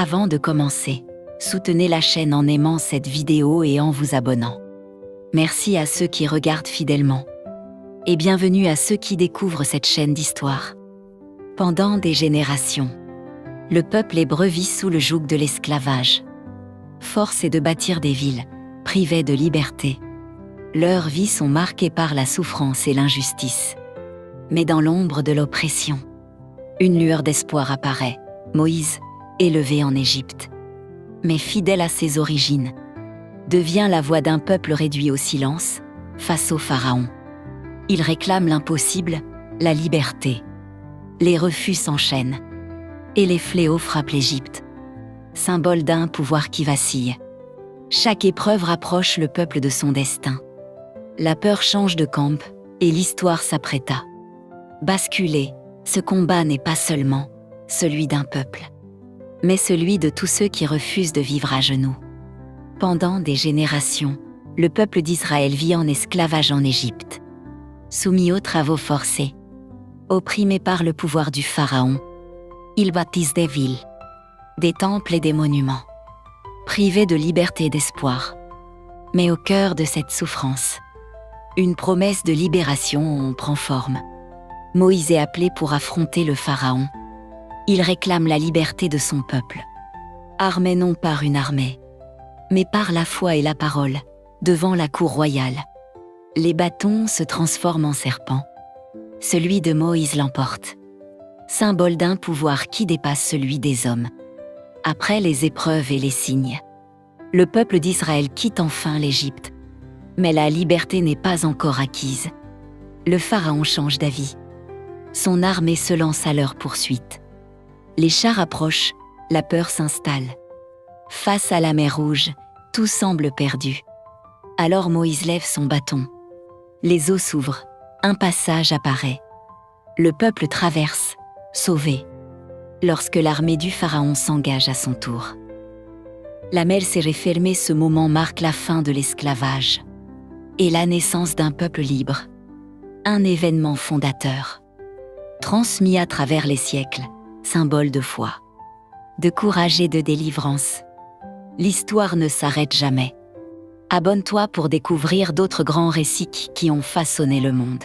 Avant de commencer, soutenez la chaîne en aimant cette vidéo et en vous abonnant. Merci à ceux qui regardent fidèlement. Et bienvenue à ceux qui découvrent cette chaîne d'histoire. Pendant des générations, le peuple hébreu vit sous le joug de l'esclavage. Force est de bâtir des villes, privées de liberté. Leurs vies sont marquées par la souffrance et l'injustice. Mais dans l'ombre de l'oppression, une lueur d'espoir apparaît, Moïse, élevé en Égypte. Mais fidèle à ses origines, devient la voix d'un peuple réduit au silence, face au Pharaon. Il réclame l'impossible, la liberté. Les refus s'enchaînent, et les fléaux frappent l'Égypte, symbole d'un pouvoir qui vacille. Chaque épreuve rapproche le peuple de son destin. La peur change de camp, et l'histoire s'apprête à basculer. Ce combat n'est pas seulement celui d'un peuple, mais celui de tous ceux qui refusent de vivre à genoux. Pendant des générations, le peuple d'Israël vit en esclavage en Égypte, soumis aux travaux forcés, opprimé par le pouvoir du Pharaon. Ils bâtissent des villes, des temples et des monuments, privés de liberté et d'espoir. Mais au cœur de cette souffrance, une promesse de libération prend forme. Moïse est appelé pour affronter le Pharaon. Il réclame la liberté de son peuple, armé non par une armée, mais par la foi et la parole, devant la cour royale. Les bâtons se transforment en serpents. Celui de Moïse l'emporte, symbole d'un pouvoir qui dépasse celui des hommes. Après les épreuves et les signes, le peuple d'Israël quitte enfin l'Égypte. Mais la liberté n'est pas encore acquise. Le Pharaon change d'avis. Son armée se lance à leur poursuite. Les chars approchent, la peur s'installe. Face à la mer Rouge, tout semble perdu. Alors Moïse lève son bâton. Les eaux s'ouvrent, un passage apparaît. Le peuple traverse, sauvé, lorsque l'armée du Pharaon s'engage à son tour. La mer s'est refermée, ce moment marque la fin de l'esclavage et la naissance d'un peuple libre. Un événement fondateur, transmis à travers les siècles, symbole de foi, de courage et de délivrance. L'histoire ne s'arrête jamais. Abonne-toi pour découvrir d'autres grands récits qui ont façonné le monde.